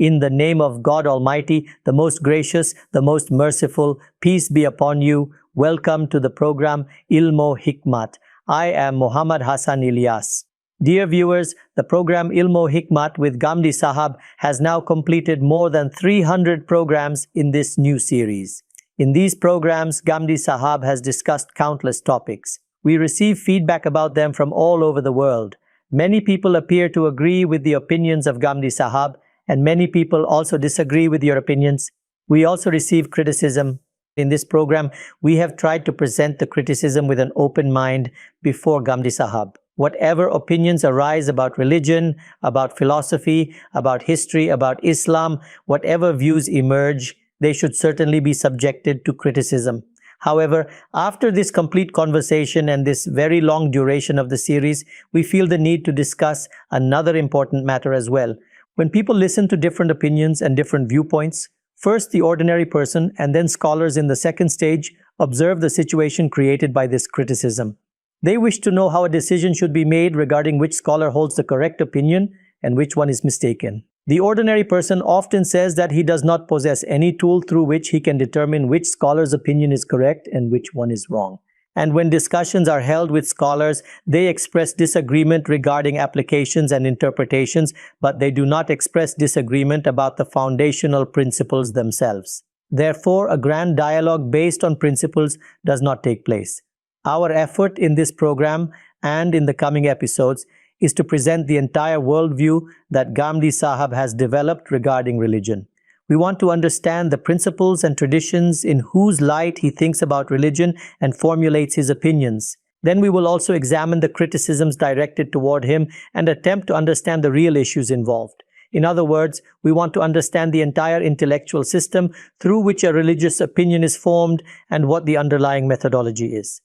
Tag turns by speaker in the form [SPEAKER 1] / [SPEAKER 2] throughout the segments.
[SPEAKER 1] In the name of God Almighty, the most gracious, the most merciful, peace be upon you. Welcome to the program HIKMAT. I am Muhammad Hassan Ilyas. Dear viewers, the program HIKMAT with Ghamidi Sahab has now completed more than 300 programs in this new series. In these programs, Ghamidi Sahab has discussed countless topics. We receive feedback about them from all over the world. Many people appear to agree with the opinions of Ghamidi Sahab, and many people also disagree with your opinions. We also receive criticism. In this program, we have tried to present the criticism with an open mind before Ghamidi Sahab. Whatever opinions arise about religion, about philosophy, about history, about Islam, whatever views emerge, they should certainly be subjected to criticism. However, after this complete conversation and this very long duration of the series, we feel the need to discuss another important matter as well. When people listen to different opinions and different viewpoints, first the ordinary person and then scholars in the second stage observe the situation created by this criticism. They wish to know how a decision should be made regarding which scholar holds the correct opinion and which one is mistaken. The ordinary person often says that he does not possess any tool through which he can determine which scholar's opinion is correct and which one is wrong. And when discussions are held with scholars, they express disagreement regarding applications and interpretations, but they do not express disagreement about the foundational principles themselves. Therefore, a grand dialogue based on principles does not take place. Our effort in this program and in the coming episodes is to present the entire worldview that Ghamidi Sahab has developed regarding religion. We want to understand the principles and traditions in whose light he thinks about religion and formulates his opinions. Then we will also examine the criticisms directed toward him and attempt to understand the real issues involved. In other words, we want to understand the entire intellectual system through which a religious opinion is formed and what the underlying methodology is.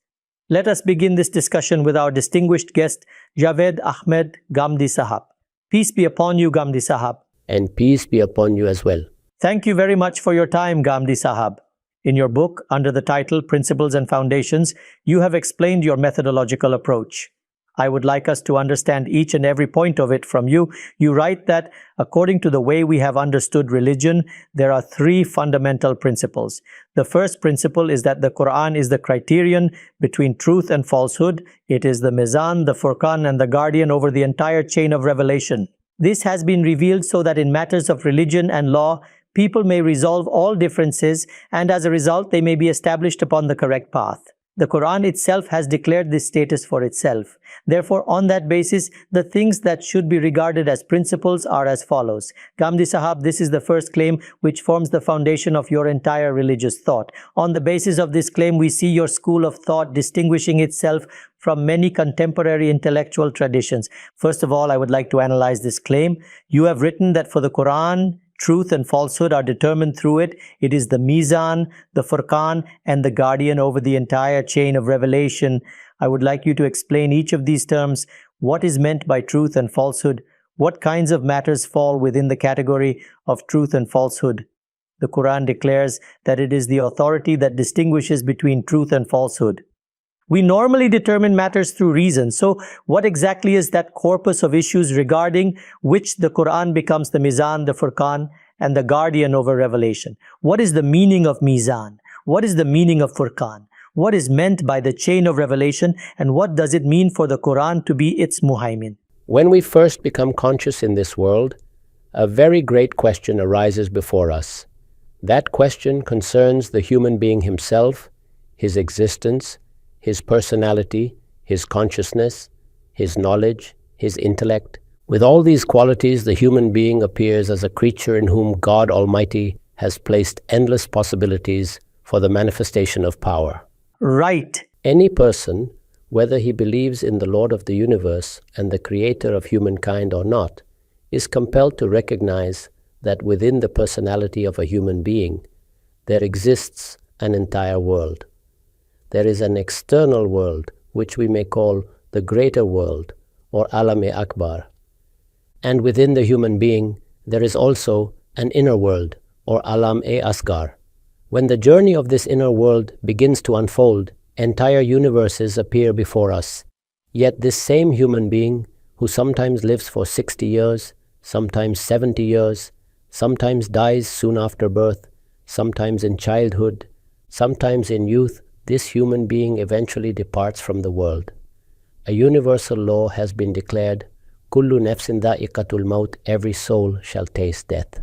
[SPEAKER 1] Let us begin this discussion with our distinguished guest, Javed Ahmed Ghamidi Sahab. Peace be upon you, Ghamidi Sahab.
[SPEAKER 2] And peace be upon you as well.
[SPEAKER 1] Thank you very much for your time, Ghamidi Sahab. In your book, under the title Principles and Foundations, you have explained your methodological approach. I would like us to understand each and every point of it from you. You write that, according to the way we have understood religion, there are three fundamental principles. The first principle is that the Quran is the criterion between truth and falsehood. It is the Meezan, the Furqan, and the guardian over the entire chain of revelation. This has been revealed so that in matters of religion and law, people may resolve all differences, and as a result, they may be established upon the correct path. The Quran itself has declared this status for itself. Therefore, on that basis, the things that should be regarded as principles are as follows. Ghamidi Sahab, this is the first claim which forms the foundation of your entire religious thought. On the basis of this claim, we see your school of thought distinguishing itself from many contemporary intellectual traditions. First of all, I would like to analyze this claim. You have written that for the Quran, truth and falsehood are determined through it. It is the Meezan, the Furqan, and the guardian over the entire chain of revelation. I would like you to explain each of these terms. What is meant by truth and falsehood? What kinds of matters fall within the category of truth and falsehood? The Quran declares that it is the authority that distinguishes between truth and falsehood. We normally determine matters through reason. So what exactly is that corpus of issues regarding which the Quran becomes the Meezan, the Furqan, and the guardian over revelation? What is the meaning of Meezan? What is the meaning of Furqan? What is meant by the chain of revelation, and what does it mean for the Quran to be its muhaimin?
[SPEAKER 2] When we first become conscious in this world, a very great question arises before us. That question concerns the human being himself, his existence, his personality, his consciousness, his knowledge, his intellect. With all these qualities, the human being appears as a creature in whom God Almighty has placed endless possibilities for the manifestation of power.
[SPEAKER 1] Right.
[SPEAKER 2] Any person, whether he believes in the Lord of the universe and the creator of humankind or not, is compelled to recognize that within the personality of a human being, there exists an entire world. There is an external world, which we may call the greater world, or Alam-e-Akbar. And within the human being, there is also an inner world, or Alam-e-Asgar. When the journey of this inner world begins to unfold, entire universes appear before us. Yet this same human being, who sometimes lives for 60 years, sometimes 70 years, sometimes dies soon after birth, sometimes in childhood, sometimes in youth. This human being eventually departs from the world. A universal law has been declared, Kullu nafsin dha'iqatul maut, every soul shall taste death.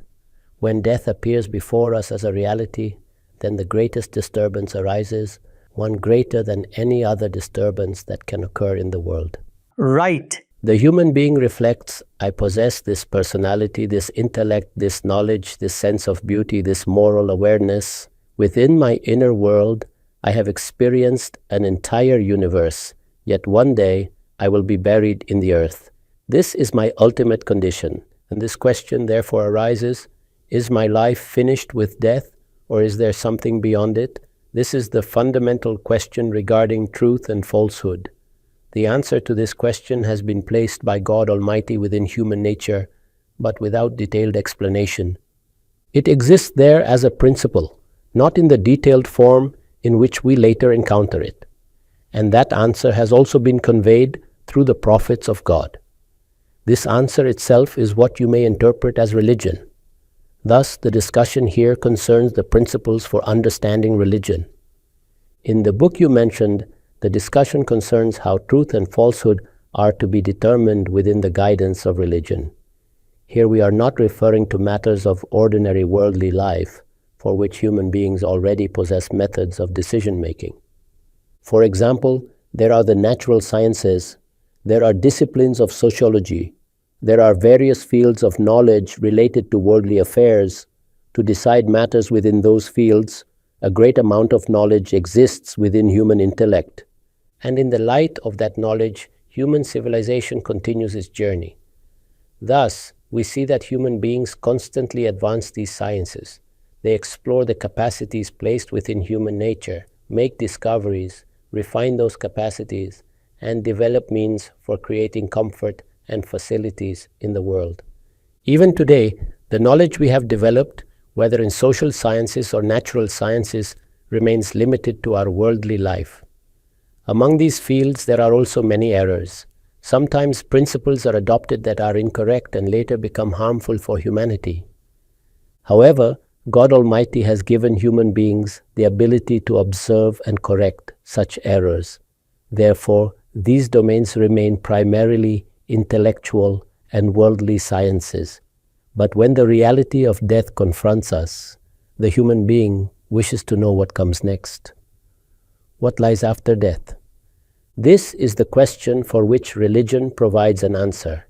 [SPEAKER 2] When death appears before us as a reality, then the greatest disturbance arises, one greater than any other disturbance that can occur in the world.
[SPEAKER 1] Right.
[SPEAKER 2] The human being reflects, I possess this personality, this intellect, this knowledge, this sense of beauty, this moral awareness. Within my inner world, I have experienced an entire universe, yet one day I will be buried in the earth. This is my ultimate condition, and this question therefore arises, is my life finished with death, or is there something beyond it? This is the fundamental question regarding truth and falsehood. The answer to this question has been placed by God Almighty within human nature, but without detailed explanation. It exists there as a principle, not in the detailed form in which we later encounter it. And that answer has also been conveyed through the prophets of God. This answer itself is what you may interpret as religion. Thus, the discussion here concerns the principles for understanding religion. In the book you mentioned, the discussion concerns how truth and falsehood are to be determined within the guidance of religion. Here we are not referring to matters of ordinary worldly life, for which human beings already possess methods of decision-making. For example, there are the natural sciences, there are disciplines of sociology, there are various fields of knowledge related to worldly affairs. To decide matters within those fields, a great amount of knowledge exists within human intellect. And in the light of that knowledge, human civilization continues its journey. Thus, we see that human beings constantly advance these sciences. They explore the capacities placed within human nature, make discoveries, refine those capacities, and develop means for creating comfort and facilities in the world. Even today, the knowledge we have developed, whether in social sciences or natural sciences, remains limited to our worldly life. Among these fields, there are also many errors. Sometimes principles are adopted that are incorrect and later become harmful for humanity. However, God Almighty has given human beings the ability to observe and correct such errors. Therefore, these domains remain primarily intellectual and worldly sciences. But when the reality of death confronts us, the human being wishes to know what comes next. What lies after death? This is the question for which religion provides an answer.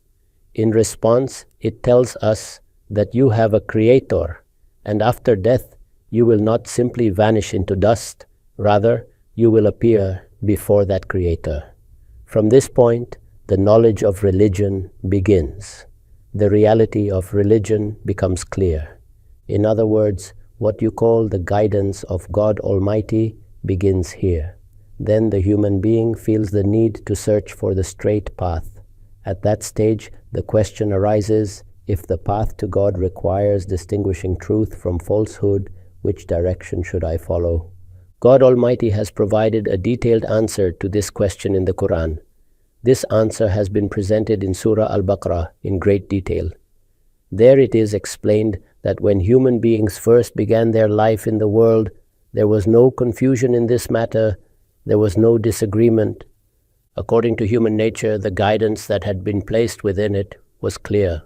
[SPEAKER 2] In response, it tells us that you have a creator, and after death, you will not simply vanish into dust, rather, you will appear before that creator. From this point, the knowledge of religion begins. The reality of religion becomes clear. In other words, what you call the guidance of God Almighty begins here. Then the human being feels the need to search for the straight path. At that stage, the question arises, if the path to God requires distinguishing truth from falsehood, which direction should I follow? God Almighty has provided a detailed answer to this question in the Quran. This answer has been presented in Surah Al-Baqarah in great detail. There it is explained that when human beings first began their life in the world, there was no confusion in this matter, there was no disagreement. According to human nature, the guidance that had been placed within it was clear.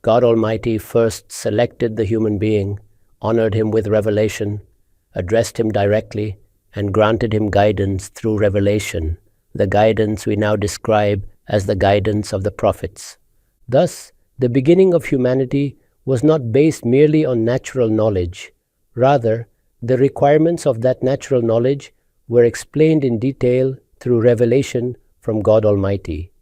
[SPEAKER 2] God Almighty first selected the human being, honored him with revelation, addressed him directly, and granted him guidance through revelation, the guidance we now describe as the guidance of the prophets. Thus, the beginning of humanity was not based merely on natural knowledge. Rather, the requirements of that natural knowledge were explained in detail through revelation from God Almighty.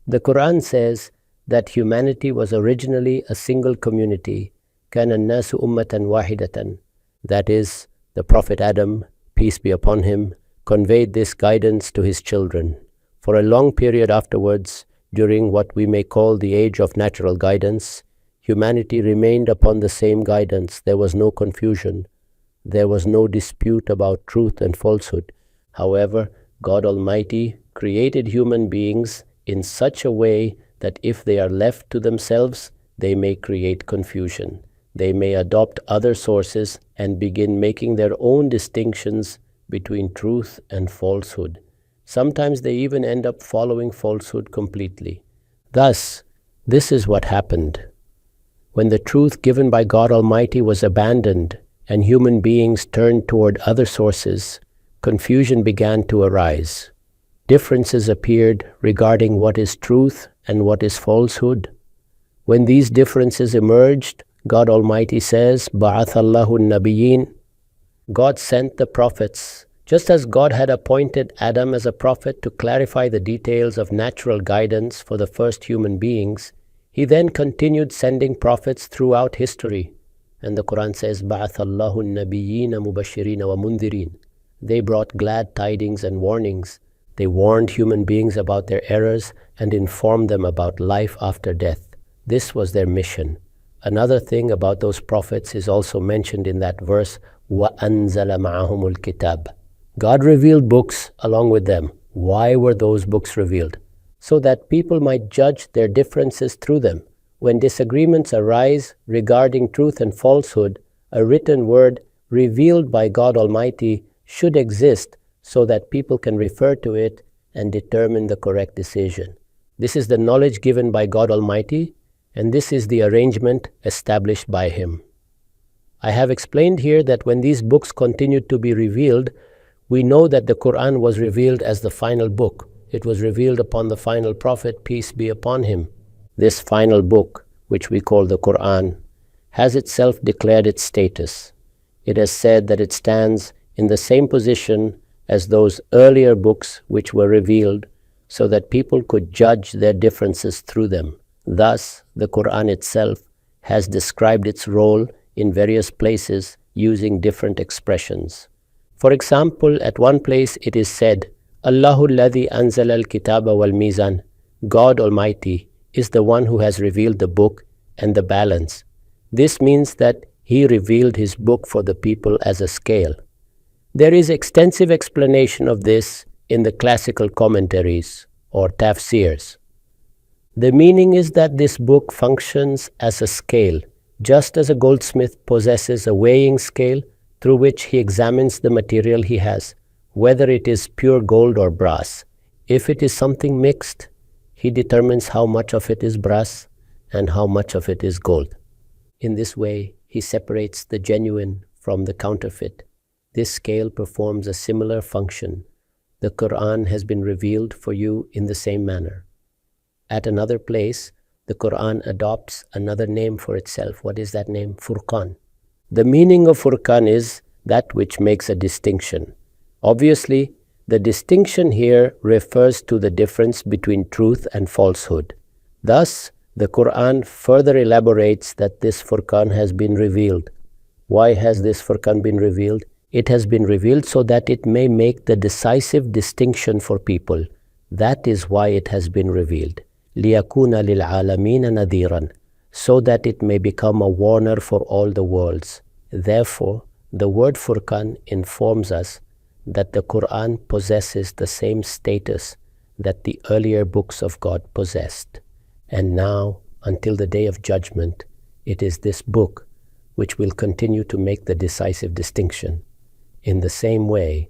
[SPEAKER 2] The Quran says that humanity was originally a single community, كَانَ النَّاسُ أُمَّةً وَاحِدَةً. That is, the Prophet Adam, peace be upon him, conveyed this guidance to his children. For a long period afterwards, during what we may call the age of natural guidance, humanity remained upon the same guidance. There was no confusion. There was no dispute about truth and falsehood. However, God Almighty created human beings in such a way that if they are left to themselves, they may create confusion. they may adopt other sources and begin making their own distinctions between truth and falsehood. Sometimes they even end up following falsehood completely. Thus, this is what happened. When the truth given by God Almighty was abandoned and human beings turned toward other sources, confusion began to arise. Differences appeared regarding what is truth and what is falsehood. When these differences emerged, God Almighty says, بَعَثَ اللَّهُ النَّبِيِّينَ. God sent the prophets. Just as God had appointed Adam as a prophet to clarify the details of natural guidance for the first human beings, He then continued sending prophets throughout history. And the Quran says, بَعَثَ اللَّهُ النَّبِيِّينَ مُبَشِّرِينَ وَمُنذِرِينَ. They brought glad tidings and warnings. They warned human beings about their errors and informed them about life after death. This was their mission. Another thing about those prophets is also mentioned in that verse, وَأَنزَلَ مَعَهُمُ الْكِتَابَ. God revealed books along with them. Why were those books revealed? So that people might judge their differences through them. When disagreements arise regarding truth and falsehood, a written word revealed by God Almighty should exist so that people can refer to it and determine the correct decision. This is the knowledge given by God Almighty, and this is the arrangement established by Him. I have explained here that when these books continued to be revealed, we know that the Quran was revealed as the final book. It was revealed upon the final prophet, peace be upon him. This final book, which we call the Quran, has itself declared its status. It has said that it stands in the same position as those earlier books which were revealed, so that people could judge their differences through them. Thus, the Quran itself has described its role in various places using different expressions. For example, at one place it is said, Allahu alladhi anzala al-kitaba wal Meezan. God Almighty is the one who has revealed the book and the balance. This means that He revealed His book for the people as a scale. There is extensive explanation of this in the classical commentaries or tafsirs. The meaning is that this book functions as a scale, just as a goldsmith possesses a weighing scale through which he examines the material he has, whether it is pure gold or brass. If it is something mixed, he determines how much of it is brass and how much of it is gold. In this way, he separates the genuine from the counterfeit. This scale performs a similar function. The Quran has been revealed for you in the same manner. At another place, the Quran adopts another name for itself. What is that name? Furqan. The meaning of Furqan is that which makes a distinction. Obviously, the distinction here refers to the difference between truth and falsehood. Thus, the Quran further elaborates that this Furqan has been revealed. Why has this Furqan been revealed? It has been revealed so that it may make the decisive distinction for people. That is why it has been revealed. لِيَكُونَ لِلْعَالَمِينَ نَذِيرًا, so that it may become a warner for all the worlds. Therefore, the word Furqan informs us that the Quran possesses the same status that the earlier books of God possessed. And now, until the day of judgment, it is this book which will continue to make the decisive distinction. In the same way,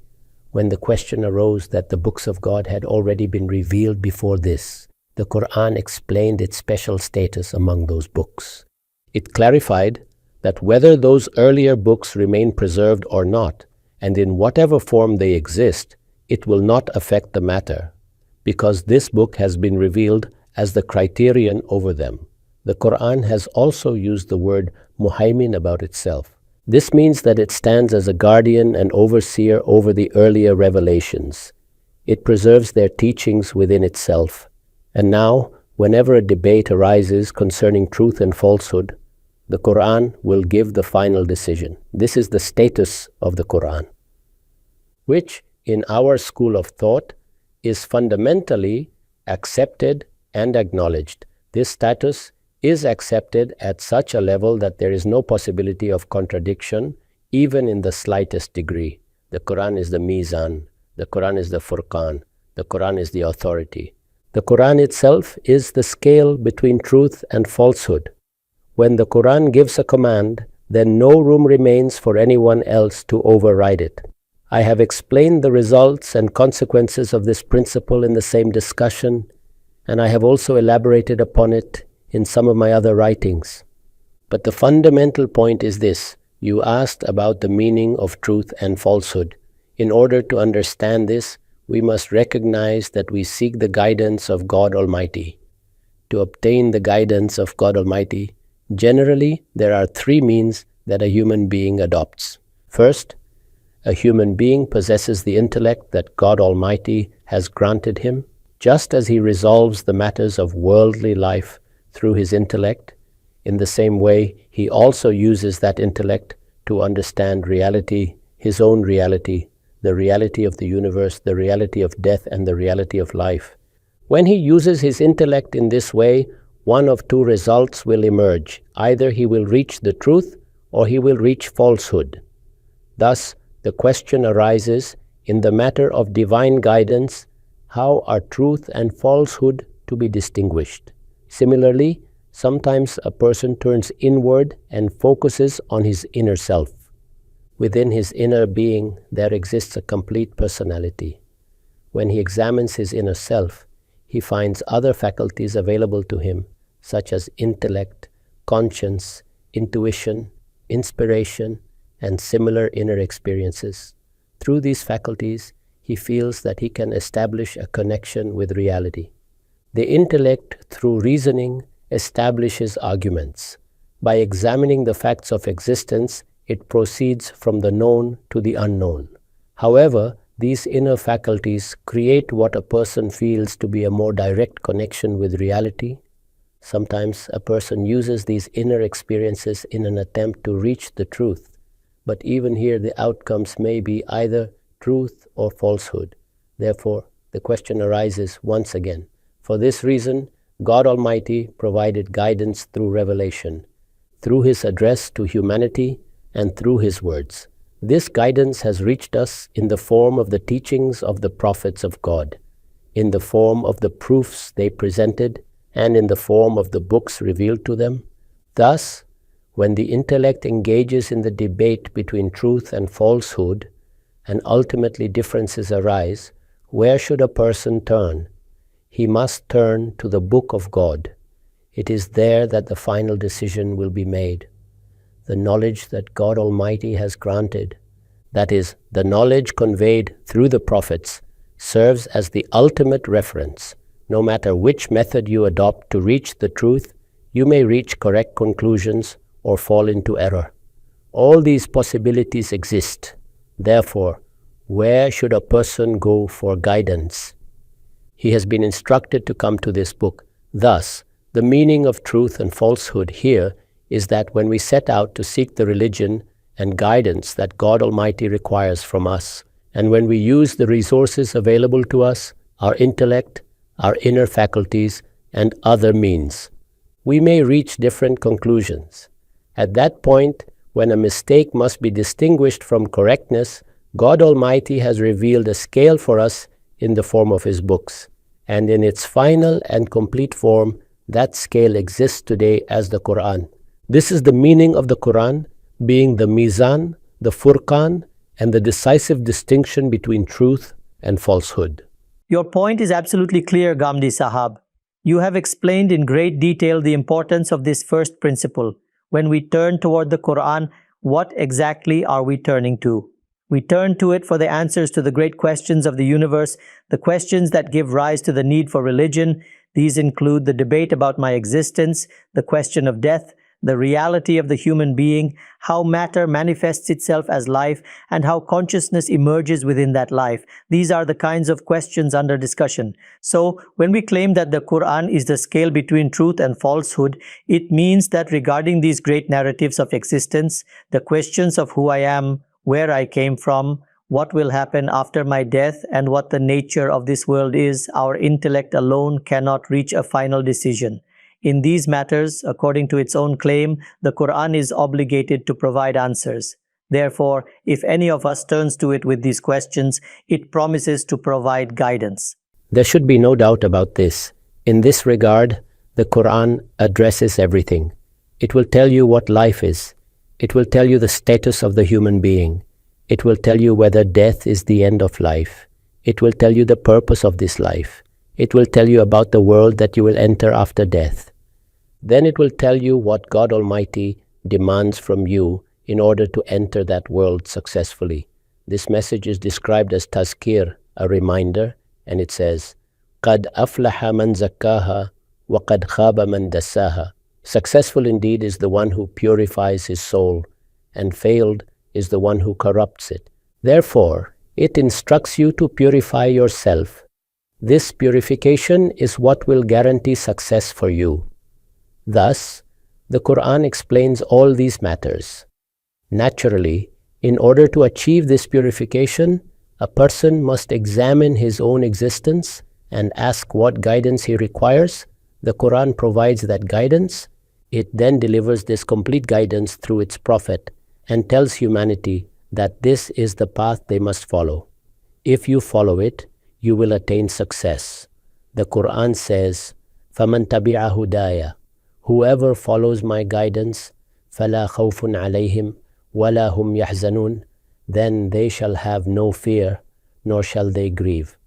[SPEAKER 2] when the question arose that the books of God had already been revealed before this, the Quran explained its special status among those books. It clarified that whether those earlier books remain preserved or not, and in whatever form they exist, it will not affect the matter, because this book has been revealed as the criterion over them. The Quran has also used the word muhaymin about itself. This means that it stands as a guardian and overseer over the earlier revelations. It preserves their teachings within itself. And now, whenever a debate arises concerning truth and falsehood, the Quran will give the final decision. This is the status of the Quran, which in our school of thought is fundamentally accepted and acknowledged. This status is accepted at such a level that there is no possibility of contradiction, even in the slightest degree. The Quran is the Meezan, the Quran is the Furqan, the Quran is the authority. The Quran itself is the scale between truth and falsehood. When the Quran gives a command, then no room remains for anyone else to override it. I have explained the results and consequences of this principle in the same discussion, and I have also elaborated upon it in some of my other writings. But the fundamental point is this. You asked about the meaning of truth and falsehood. In order to understand this, we must recognize that we seek the guidance of God Almighty. To obtain the guidance of God Almighty, generally there are three means that a human being adopts. First, a human being possesses the intellect that God Almighty has granted him. Just as he resolves the matters of worldly life through his intellect, in the same way he also uses that intellect to understand reality, his own reality, the reality of the universe, the reality of death, and the reality of life. When he uses his intellect in this way, one of two results will emerge. Either he will reach the truth or he will reach falsehood. Thus, the question arises, in the matter of divine guidance, how are truth and falsehood to be distinguished? Similarly, sometimes a person turns inward and focuses on his inner self. Within his inner being, there exists a complete personality. When he examines his inner self, he finds other faculties available to him, such as intellect, conscience, intuition, inspiration, and similar inner experiences. Through these faculties, he feels that he can establish a connection with reality. The intellect, through reasoning, establishes arguments. By examining the facts of existence, it proceeds from the known to the unknown. However, these inner faculties create what a person feels to be a more direct connection with reality. Sometimes a person uses these inner experiences in an attempt to reach the truth, but even here the outcomes may be either truth or falsehood. Therefore, the question arises once again. For this reason, God Almighty provided guidance through revelation, through His address to humanity, and through His words. This guidance has reached us in the form of the teachings of the prophets of God, in the form of the proofs they presented, and in the form of the books revealed to them. Thus, when the intellect engages in the debate between truth and falsehood, and ultimately differences arise, where should a person turn? He must turn to the Book of God. It is there that the final decision will be made. The knowledge that God Almighty has granted, that is, the knowledge conveyed through the prophets, serves as the ultimate reference. No matter which method you adopt to reach the truth, you may reach correct conclusions or fall into error. All these possibilities exist. Therefore, where should a person go for guidance? He has been instructed to come to this book. Thus, the meaning of truth and falsehood here is that when we set out to seek the religion and guidance that God Almighty requires from us, and when we use the resources available to us, our intellect, our inner faculties, and other means, we may reach different conclusions. At that point, when a mistake must be distinguished from correctness, God Almighty has revealed a scale for us in the form of His books. And in its final and complete form, that scale exists today as the Quran. This is the meaning of the Quran, being the Meezan, the Furqan, and the decisive distinction between truth and falsehood.
[SPEAKER 1] Your point is absolutely clear, Ghamidi Sahab. You have explained in great detail the importance of this first principle. When we turn toward the Quran, what exactly are we turning to? We turn to it for the answers to the great questions of the universe, the questions that give rise to the need for religion. These include the debate about my existence, the question of death, the reality of the human being, how matter manifests itself as life, and how consciousness emerges within that life. These are the kinds of questions under discussion. So, when we claim that the Quran is the scale between truth and falsehood, it means that regarding these great narratives of existence, the questions of who I am, where I came from, what will happen after my death, and what the nature of this world is, our intellect alone cannot reach a final decision. In these matters, according to its own claim, the Quran is obligated to provide answers. Therefore, if any of us turns to it with these questions, it promises to provide guidance.
[SPEAKER 2] There should be no doubt about this. In this regard, the Quran addresses everything. It will tell you what life is. It will tell you the status of the human being. It will tell you whether death is the end of life. It will tell you the purpose of this life. It will tell you about the world that you will enter after death. Then it will tell you what God Almighty demands from you in order to enter that world successfully. This message is described as tazkir, a reminder, and it says, قَدْ أَفْلَحَ مَنْ زَكَّاهَا وَقَدْ خَابَ مَنْ دَسَّاهَا. Successful indeed is the one who purifies his soul, and failed is the one who corrupts it. Therefore, it instructs you to purify yourself. This purification is what will guarantee success for you. Thus, the Quran explains all these matters. Naturally, in order to achieve this purification, a person must examine his own existence and ask what guidance he requires. The Quran provides that guidance. It then delivers this complete guidance through its prophet and tells humanity that this is the path they must follow. If you follow it, you will attain success. The Quran says, فَمَنْ تَبِعَ هُدَايَ. Whoever follows my guidance, فَلَا خَوْفٌ عَلَيْهِمْ وَلَا هُمْ يَحْزَنُونَ. Then they shall have no fear, nor shall they grieve.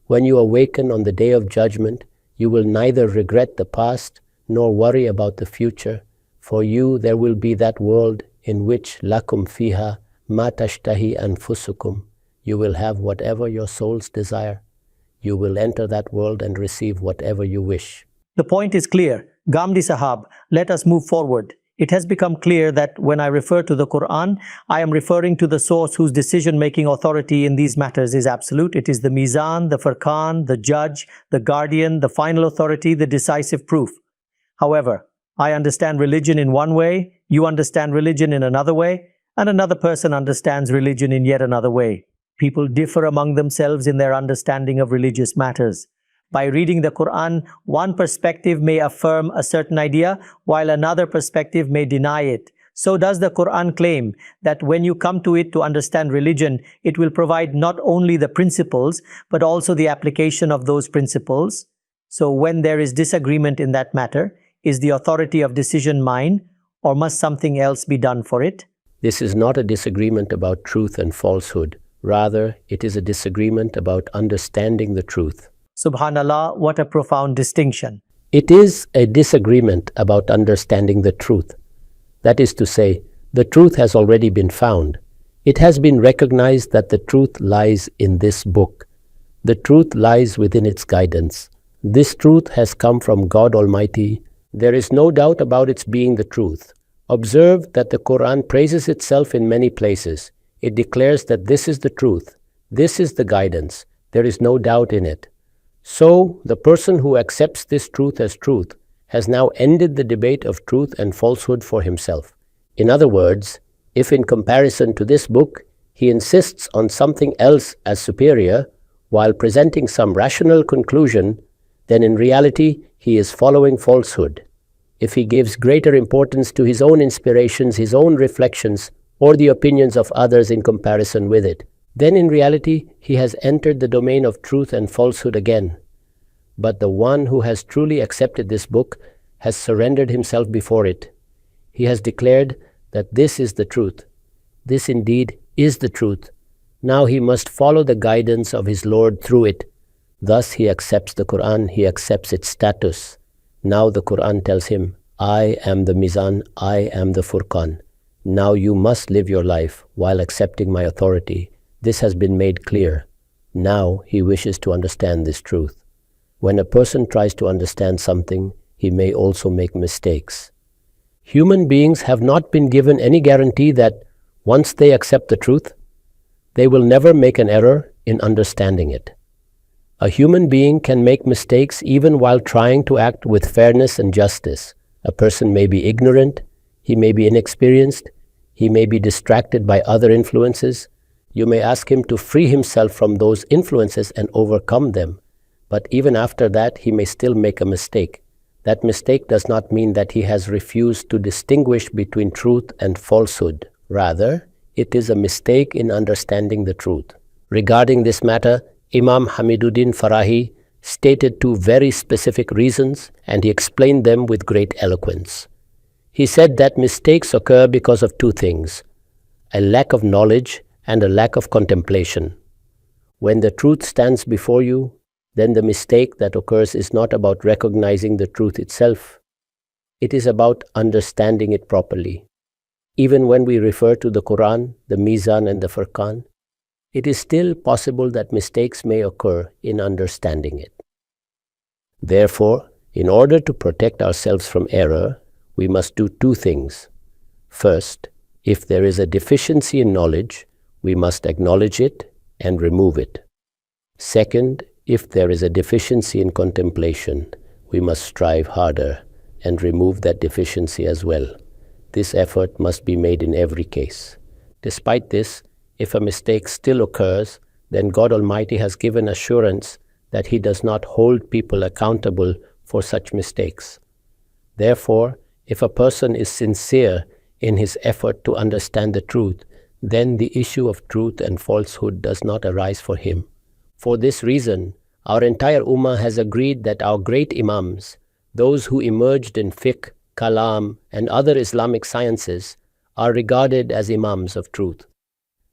[SPEAKER 2] When you awaken on the day of judgment, you will neither regret the past nor worry about the future. For you there will be that world in which lakum fiha ma tashtahi anfusukum. You will have whatever your souls desire. You will enter that world and receive whatever you wish.
[SPEAKER 1] The point is clear. Ghamidi Sahab, let us move forward. It has become clear that when I refer to the Quran, I am referring to the source whose decision-making authority in these matters is absolute. It is the Meezan, the Furqan, the judge, the guardian, the final authority, the decisive proof. However, I understand religion in one way, you understand religion in another way, and another person understands religion in yet another way. People differ among themselves in their understanding of religious matters. By reading the Quran, one perspective may affirm a certain idea, while another perspective may deny it. So does the Quran claim that when you come to it to understand religion, it will provide not only the principles, but also the application of those principles. So when there is disagreement in that matter, is the authority of decision mine, or must something else be done for it?
[SPEAKER 2] This is not a disagreement about truth and falsehood. Rather, it is a disagreement about understanding the truth.
[SPEAKER 1] Subhanallah, what a profound distinction.
[SPEAKER 2] It is a disagreement about understanding the truth. That is to say, the truth has already been found. It has been recognized that the truth lies in this book. The truth lies within its guidance. This truth has come from God Almighty. There is no doubt about its being the truth. Observe that the Quran praises itself in many places. It declares that this is the truth. This is the guidance. There is no doubt in it. So, the person who accepts this truth as truth has now ended the debate of truth and falsehood for himself. In other words, if in comparison to this book, he insists on something else as superior while presenting some rational conclusion, then in reality he is following falsehood. If he gives greater importance to his own inspirations, his own reflections, or the opinions of others in comparison with it, then in reality he has entered the domain of truth and falsehood again. But the one who has truly accepted this book has surrendered himself before it. He has declared that this is the truth. This indeed is the truth. Now he must follow the guidance of his Lord through it. Thus he accepts the Quran, he accepts its status. Now the Quran tells him, I am the Meezan, I am the Furqan. Now you must live your life while accepting my authority. This has been made clear. Now he wishes to understand this truth. When a person tries to understand something, he may also make mistakes. Human beings have not been given any guarantee that once they accept the truth, they will never make an error in understanding it. A human being can make mistakes even while trying to act with fairness and justice. A person may be ignorant, he may be inexperienced, he may be distracted by other influences. You may ask him to free himself from those influences and overcome them. But even after that, he may still make a mistake. That mistake does not mean that he has refused to distinguish between truth and falsehood. Rather, it is a mistake in understanding the truth. Regarding this matter, Imam Hamiduddin Farahi stated two very specific reasons, and he explained them with great eloquence. He said that mistakes occur because of two things: a lack of knowledge and a lack of contemplation. When the truth stands before you, then the mistake that occurs is not about recognizing the truth itself. It is about understanding it properly. Even when we refer to the Quran, the Meezan and the Furqan, it is still possible that mistakes may occur in understanding it. Therefore, in order to protect ourselves from error, we must do two things. First, if there is a deficiency in knowledge, we must acknowledge it and remove it. Second, if there is a deficiency in contemplation, we must strive harder and remove that deficiency as well. This effort must be made in every case. Despite this, if a mistake still occurs, then God Almighty has given assurance that He does not hold people accountable for such mistakes. Therefore, if a person is sincere in his effort to understand the truth, then the issue of truth and falsehood does not arise for him. For this reason, our entire Ummah has agreed that our great Imams, those who emerged in fiqh, kalam, and other Islamic sciences, are regarded as Imams of truth.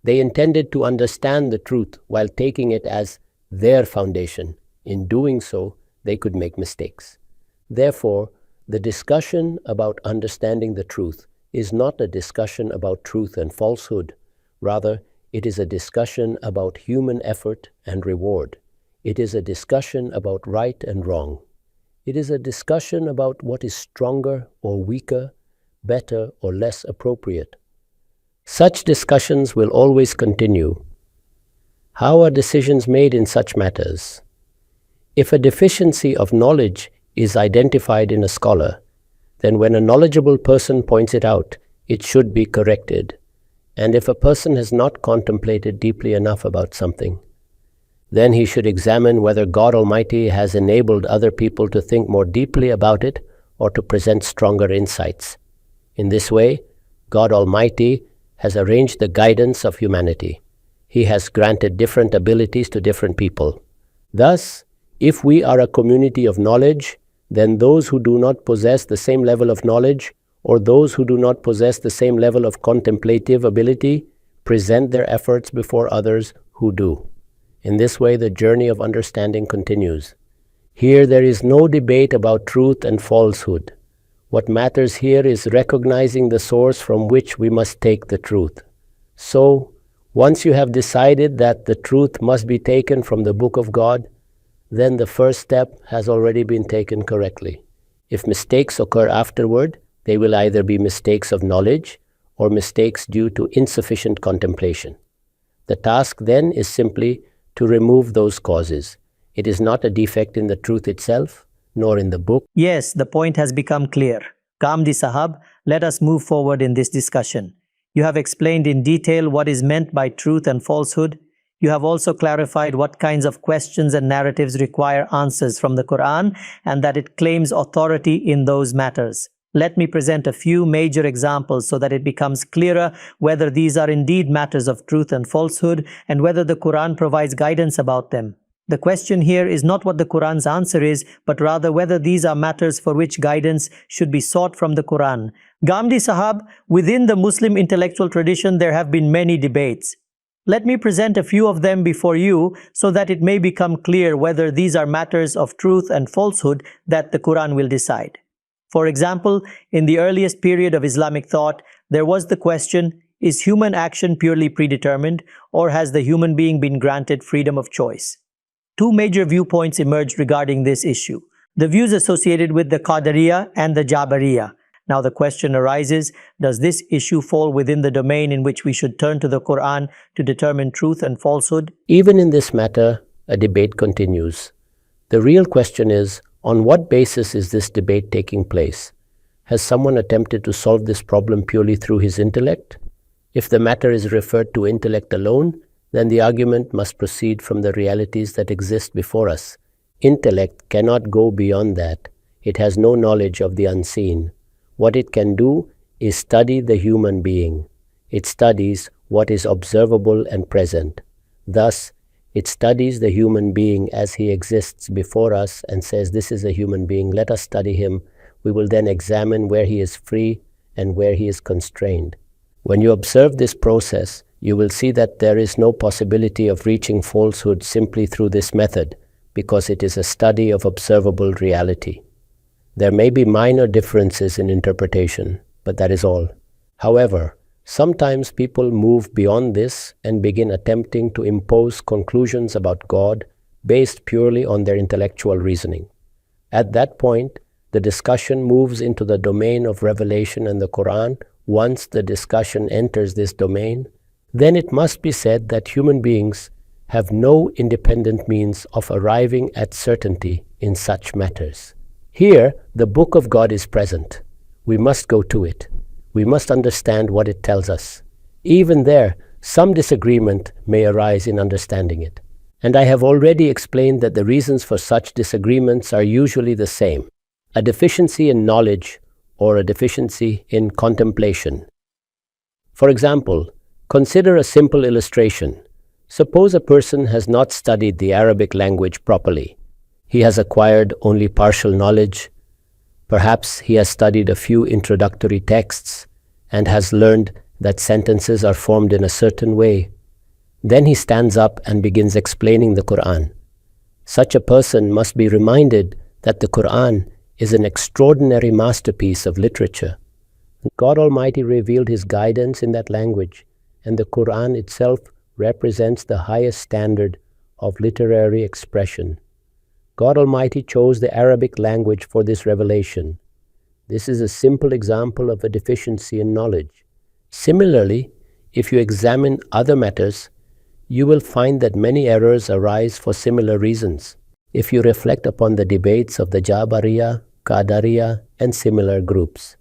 [SPEAKER 2] They intended to understand the truth while taking it as their foundation. In doing so, they could make mistakes. Therefore, the discussion about understanding the truth is not a discussion about truth and falsehood. Rather, it is a discussion about human effort and reward. It is a discussion about right and wrong. It is a discussion about what is stronger or weaker, better or less appropriate. Such discussions will always continue. How are decisions made in such matters? If a deficiency of knowledge is identified in a scholar, then when a knowledgeable person points it out, it should be corrected. And if a person has not contemplated deeply enough about something, then he should examine whether God Almighty has enabled other people to think more deeply about it or to present stronger insights. In this way, God Almighty has arranged the guidance of humanity. He has granted different abilities to different people. Thus, if we are a community of knowledge, then those who do not possess the same level of knowledge or those who do not possess the same level of contemplative ability present their efforts before others who do. In this way, the journey of understanding continues. Here there is no debate about truth and falsehood. What matters here is recognizing the source from which we must take the truth. So, once you have decided that the truth must be taken from the Book of God, then the first step has already been taken correctly. If mistakes occur afterward, they will either be mistakes of knowledge or mistakes due to insufficient contemplation. The task then is simply to remove those causes. It is not a defect in the truth itself, nor in the book.
[SPEAKER 1] Yes, the point has become clear. Ghamidi Sahab, let us move forward in this discussion. You have explained in detail what is meant by truth and falsehood. You have also clarified what kinds of questions and narratives require answers from the Quran and that it claims authority in those matters. Let me present a few major examples so that it becomes clearer whether these are indeed matters of truth and falsehood and whether the Quran provides guidance about them. The question here is not what the Quran's answer is, but rather whether these are matters for which guidance should be sought from the Quran. Ghamidi Sahab, within the Muslim intellectual tradition there have been many debates. Let me present a few of them before you so that it may become clear whether these are matters of truth and falsehood that the Quran will decide. For example, in the earliest period of Islamic thought, there was the question, is human action purely predetermined or has the human being been granted freedom of choice? Two major viewpoints emerged regarding this issue. The views associated with the Qadariyah and the Jabariyah. Now the question arises, does this issue fall within the domain in which we should turn to the Quran to determine truth and falsehood?
[SPEAKER 2] Even in this matter, a debate continues. The real question is, on what basis is this debate taking place? Has someone attempted to solve this problem purely through his intellect? If the matter is referred to intellect alone, then the argument must proceed from the realities that exist before us. Intellect cannot go beyond that. It has no knowledge of the unseen. What it can do is study the human being. It studies what is observable and present. Thus, it studies the human being as he exists before us and says, this is a human being, let us study him. We will then examine where he is free and where he is constrained. When you observe this process, you will see that there is no possibility of reaching falsehood simply through this method, because it is a study of observable reality. There may be minor differences in interpretation, but that is all. However, sometimes people move beyond this and begin attempting to impose conclusions about God based purely on their intellectual reasoning. At that point, the discussion moves into the domain of revelation and the Quran. Once the discussion enters this domain, then it must be said that human beings have no independent means of arriving at certainty in such matters. Here, the Book of God is present. We must go to it. We must understand what it tells us. Even there, some disagreement may arise in understanding it. And I have already explained that the reasons for such disagreements are usually the same: a deficiency in knowledge or a deficiency in contemplation. For example, consider a simple illustration. Suppose a person has not studied the Arabic language properly. He has acquired only partial knowledge. Perhaps he has studied a few introductory texts and has learned that sentences are formed in a certain way. Then he stands up and begins explaining the Quran. Such a person must be reminded that the Quran is an extraordinary masterpiece of literature. God Almighty revealed His guidance in that language, and the Quran itself represents the highest standard of literary expression. God Almighty chose the Arabic language for this revelation. This is a simple example of a deficiency in knowledge. Similarly, if you examine other matters, you will find that many errors arise for similar reasons. If you reflect upon the debates of the Jabariya, Qadariya, and similar groups,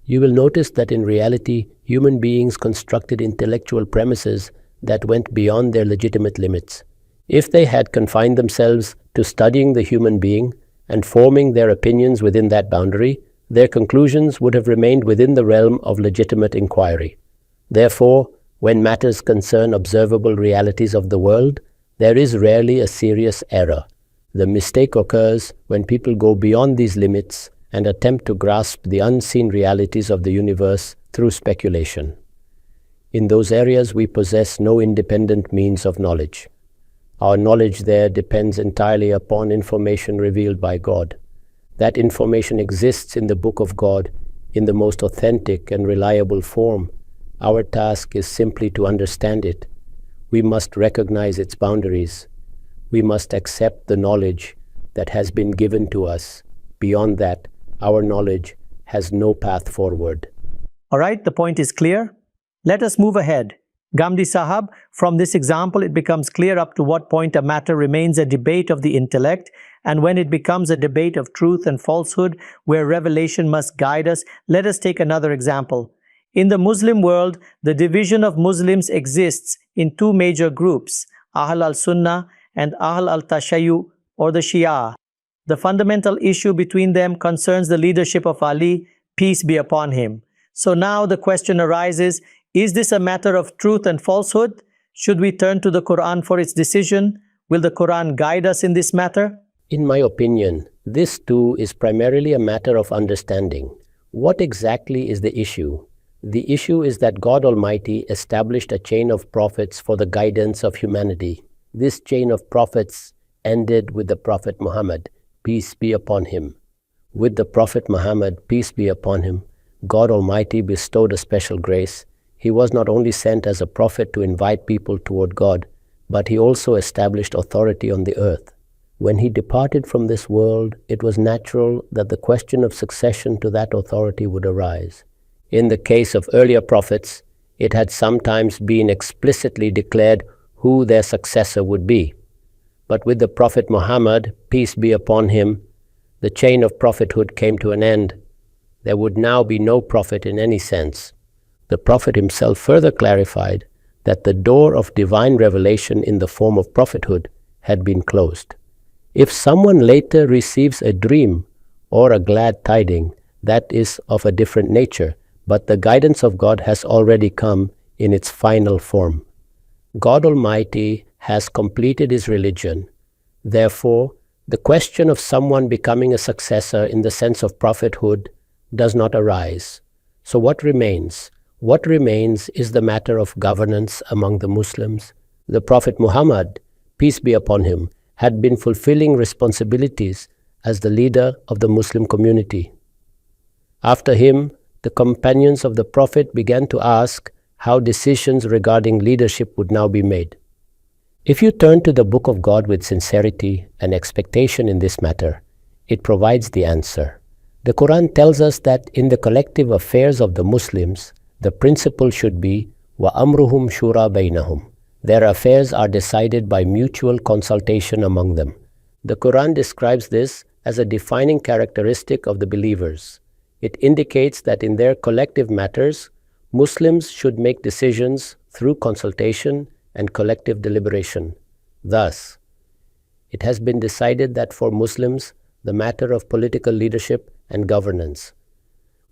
[SPEAKER 2] you will notice that in reality, human beings constructed intellectual premises that went beyond their legitimate limits. If they had confined themselves to studying the human being and forming their opinions within that boundary, their conclusions would have remained within the realm of legitimate inquiry. Therefore, when matters concern observable realities of the world, there is rarely a serious error. The mistake occurs when people go beyond these limits and attempt to grasp the unseen realities of the universe through speculation. In those areas, we possess no independent means of knowledge. Our knowledge there depends entirely upon information revealed by God. That information exists in the Book of God in the most authentic and reliable form. Our task is simply to understand it. We must recognize its boundaries. We must accept the knowledge that has been given to us. Beyond that, our knowledge has no path forward.
[SPEAKER 1] All right, the point is clear. Let us move ahead. Ghamidi Sahab, from this example, it becomes clear up to what point a matter remains a debate of the intellect, and when it becomes a debate of truth and falsehood, where revelation must guide us. Let us take another example. In the Muslim world, the division of Muslims exists in two major groups, Ahl al-Sunnah and Ahl al-Tashayyu, or the Shia. The fundamental issue between them concerns the leadership of Ali, peace be upon him. So now the question arises, is this a matter of truth and falsehood? Should we turn to the Quran for its decision? Will the Quran guide us in this matter?
[SPEAKER 2] In my opinion, this too is primarily a matter of understanding. What exactly is the issue? The issue is that God Almighty established a chain of prophets for the guidance of humanity. This chain of prophets ended with the Prophet Muhammad, peace be upon him. With the Prophet Muhammad, peace be upon him, God Almighty bestowed a special grace. He was not only sent as a prophet to invite people toward God, but he also established authority on the earth. When he departed from this world, it was natural that the question of succession to that authority would arise. In the case of earlier prophets, it had sometimes been explicitly declared who their successor would be. But with the Prophet Muhammad, peace be upon him, the chain of prophethood came to an end. There would now be no prophet in any sense. The Prophet himself further clarified that the door of divine revelation in the form of prophethood had been closed. If someone later receives a dream or a glad tiding, that is of a different nature, but the guidance of God has already come in its final form. God Almighty has completed His religion. Therefore, the question of someone becoming a successor in the sense of prophethood does not arise. So what remains? What remains is the matter of governance among the Muslims. The Prophet Muhammad, peace be upon him, had been fulfilling responsibilities as the leader of the Muslim community. After him, the companions of the Prophet began to ask how decisions regarding leadership would now be made. If you turn to the Book of God with sincerity and expectation in this matter, it provides the answer. The Quran tells us that in the collective affairs of the Muslims, the principle should be وَأَمْرُهُمْ شُورَى بَيْنَهُمْ. Their affairs are decided by mutual consultation among them. The Quran describes this as a defining characteristic of the believers. It indicates that in their collective matters, Muslims should make decisions through consultation and collective deliberation. Thus, it has been decided that for Muslims, the matter of political leadership and governance,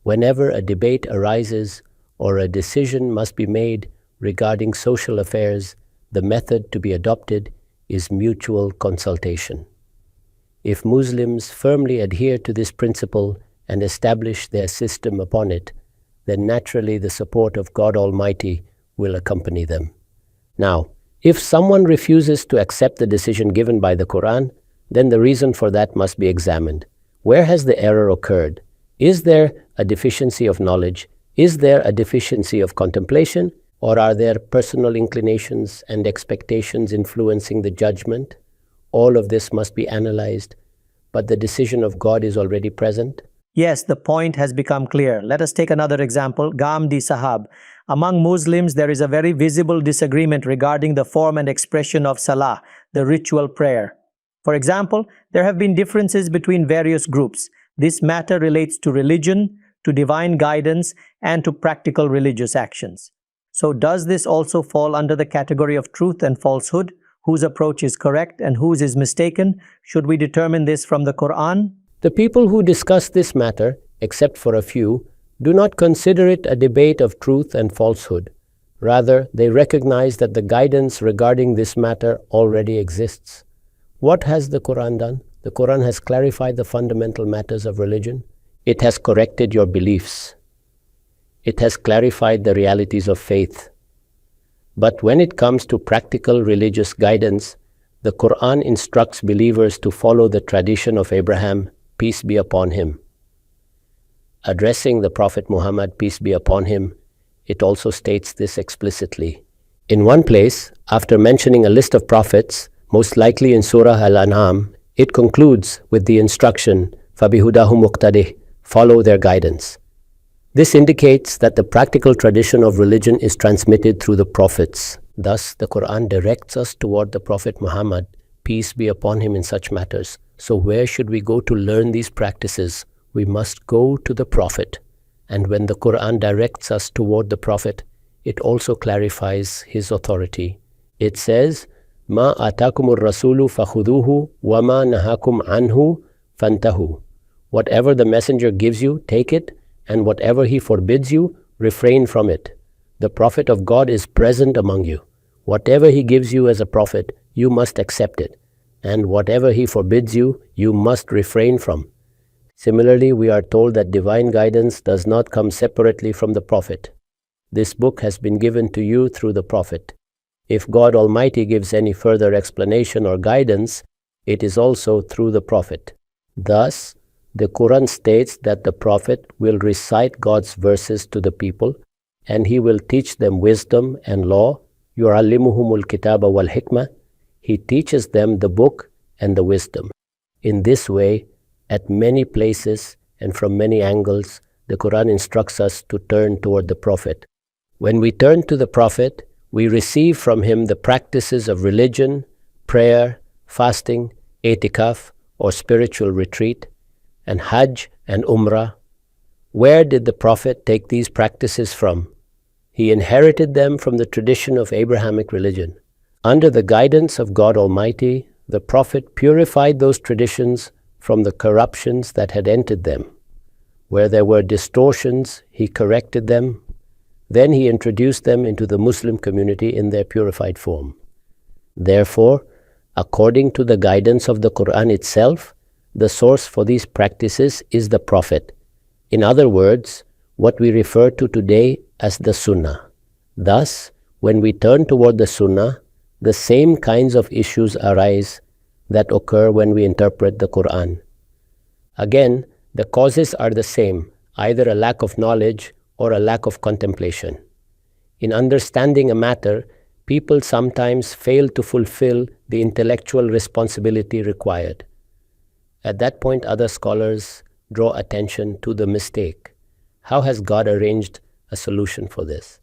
[SPEAKER 2] whenever a debate arises or a decision must be made regarding social affairs, the method to be adopted is mutual consultation. If Muslims firmly adhere to this principle and establish their system upon it, then naturally the support of God Almighty will accompany them. Now, if someone refuses to accept the decision given by the Quran, then the reason for that must be examined. Where has the error occurred? Is there a deficiency of knowledge? Is there a deficiency of contemplation? Or are there personal inclinations and expectations influencing the judgment? All of this must be analyzed, but the decision of God is already present.
[SPEAKER 1] Yes, the point has become clear. Let us take another example, Ghamidi Sahab. Among Muslims, there is a very visible disagreement regarding the form and expression of Salah, the ritual prayer. For example, there have been differences between various groups. This matter relates to religion, to divine guidance, and to practical religious actions. So does this also fall under the category of truth and falsehood? Whose approach is correct and whose is mistaken? Should we determine this from the Quran?
[SPEAKER 2] The people who discuss this matter, except for a few, do not consider it a debate of truth and falsehood. Rather, they recognize that the guidance regarding this matter already exists. What has the Quran done? The Quran has clarified the fundamental matters of religion. It has corrected your beliefs. It has clarified the realities of faith. But when it comes to practical religious guidance, the Quran instructs believers to follow the tradition of Abraham, peace be upon him. Addressing the Prophet Muhammad, peace be upon him, it also states this explicitly. In one place, after mentioning a list of prophets, most likely in Surah Al-An'am, it concludes with the instruction, فَبِهُدَاهُ مُقْتَدِهِ, follow their guidance. This indicates that the practical tradition of religion is transmitted through the prophets. Thus, the Quran directs us toward the Prophet Muhammad, peace be upon him, in such matters. So where should we go to learn these practices? We must go to the Prophet. And when the Quran directs us toward the Prophet, it also clarifies his authority. It says, مَا آتَاكُمُ الرَّسُولُ فَخُذُوهُ وَمَا نَهَاكُمْ عَنْهُ فَانْتَهُ. Whatever the messenger gives you, take it, and whatever he forbids you, refrain from it. The Prophet of God is present among you. Whatever he gives you as a prophet, you must accept it. And whatever he forbids you, you must refrain from. Similarly, we are told that divine guidance does not come separately from the Prophet. This book has been given to you through the Prophet. If God Almighty gives any further explanation or guidance, it is also through the Prophet. Thus, the Quran states that the Prophet will recite God's verses to the people, and he will teach them wisdom and law. يُعَلِّمُهُمُ الْكِتَابَ وَالْحِكْمَةِ. He teaches them the book and the wisdom. In this way, at many places and from many angles, the Quran instructs us to turn toward the Prophet. When we turn to the Prophet, we receive from him the practices of religion, prayer, fasting, itikaf or spiritual retreat, and Hajj and Umrah. Where did the Prophet take these practices from? He inherited them from the tradition of Abrahamic religion. Under the guidance of God Almighty, the Prophet purified those traditions from the corruptions that had entered them. Where there were distortions, he corrected them. Then he introduced them into the Muslim community in their purified form. Therefore, according to the guidance of the Quran itself, the source for these practices is the Prophet. In other words, what we refer to today as the sunnah. Thus, when we turn toward the sunnah, the same kinds of issues arise that occur when we interpret the Quran. Again, the causes are the same, either a lack of knowledge or a lack of contemplation. In understanding a matter, people sometimes fail to fulfill the intellectual responsibility required. At that point, other scholars draw attention to the mistake. How has God arranged a solution for this?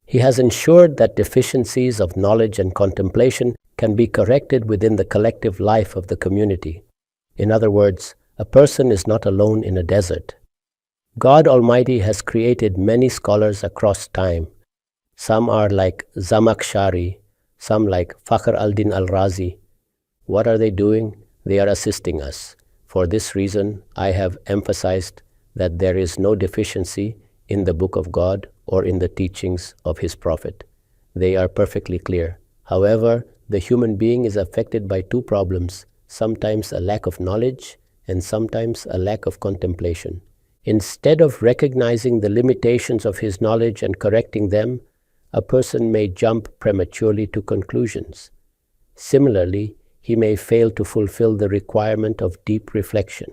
[SPEAKER 2] He has ensured that deficiencies of knowledge and contemplation can be corrected within the collective life of the community. In other words, a person is not alone in a desert. God Almighty has created many scholars across time. Some are like Zamakhshari, some like Fakhr al-Din al-Razi. What are they doing? They are assisting us. For this reason, I have emphasized that there is no deficiency in the Book of God or in the teachings of His Prophet. They are perfectly clear. However, the human being is affected by two problems, sometimes a lack of knowledge and sometimes a lack of contemplation. Instead of recognizing the limitations of his knowledge and correcting them, a person may jump prematurely to conclusions. Similarly, he may fail to fulfill the requirement of deep reflection.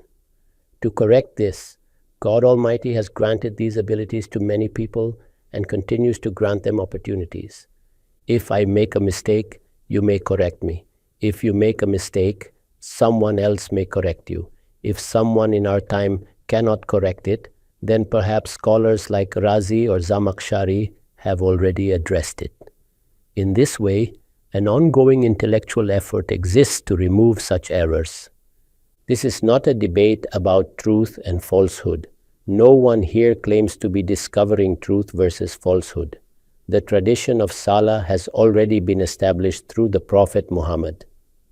[SPEAKER 2] To correct this, God Almighty has granted these abilities to many people and continues to grant them opportunities. If I make a mistake, you may correct me. If you make a mistake, someone else may correct you. If someone in our time cannot correct it, then perhaps scholars like Razi or Zamakhshari have already addressed it. In this way, an ongoing intellectual effort exists to remove such errors. This is not a debate about truth and falsehood. No one here claims to be discovering truth versus falsehood. The tradition of Salah has already been established through the Prophet Muhammad.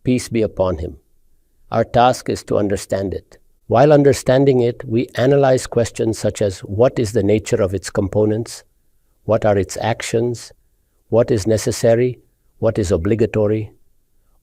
[SPEAKER 2] Peace be upon him. Our task is to understand it. While understanding it, we analyze questions such as what is the nature of its components, what are its actions, what is necessary, what is obligatory.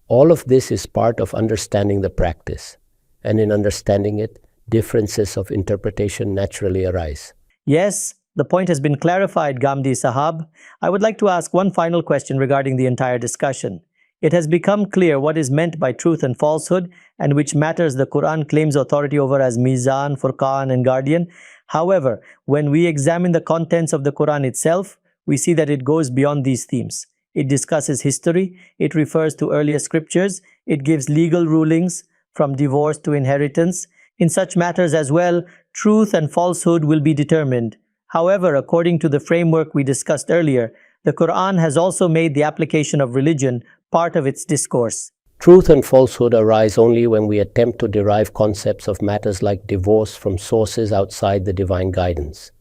[SPEAKER 2] All of this is part of understanding the practice, and in understanding it, differences of interpretation naturally arise.
[SPEAKER 1] Yes, the point has been clarified, Ghamidi Sahab. I would like to ask one final question regarding the entire discussion. It has become clear what is meant by truth and falsehood and which matters the Quran claims authority over as Meezan, Furqan and Guardian. However, when we examine the contents of the Quran itself, we see that it goes beyond these themes. It discusses history, it refers to earlier scriptures, it gives legal rulings from divorce to inheritance. In such matters as well, truth and falsehood will be determined. However, according to the framework we discussed earlier, the Quran has also made the application of religion part of its discourse.
[SPEAKER 2] Truth and falsehood arise only when we attempt to derive concepts of matters like divorce from sources outside the divine guidance.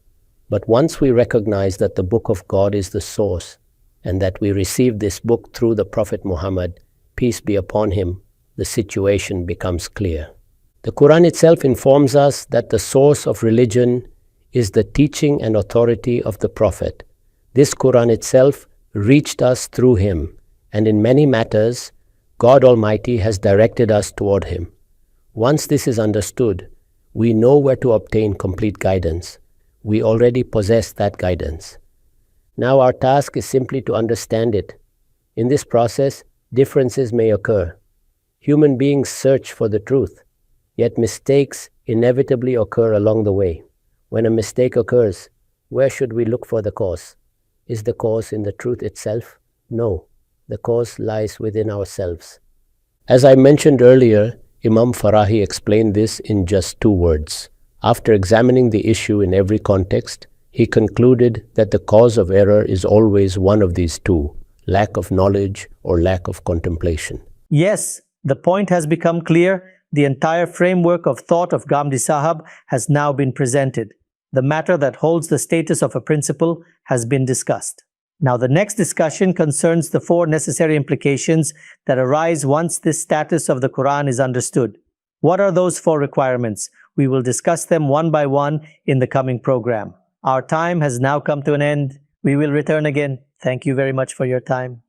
[SPEAKER 2] But once we recognize that the Book of God is the source, and that we received this book through the Prophet Muhammad, peace be upon him, the situation becomes clear. The Quran itself informs us that the source of religion is the teaching and authority of the Prophet. This Quran itself reached us through him, and in many matters, God Almighty has directed us toward him. Once this is understood, we know where to obtain complete guidance. We already possess that guidance. Now our task is simply to understand it. In this process, differences may occur. Human beings search for the truth, yet mistakes inevitably occur along the way. When a mistake occurs, where should we look for the cause? Is the cause in the truth itself? No, the cause lies within ourselves. As I mentioned earlier, Imam Farahi explained this in just 2 words. After examining the issue in every context, he concluded that the cause of error is always one of these two, lack of knowledge or lack of contemplation.
[SPEAKER 1] Yes, the point has become clear. The entire framework of thought of Ghamidi Sahab has now been presented. The matter that holds the status of a principle has been discussed. Now the next discussion concerns the 4 necessary implications that arise once this status of the Quran is understood. What are those 4 requirements? We will discuss them one by one in the coming program. Our time has now come to an end. We will return again. Thank you very much for your time.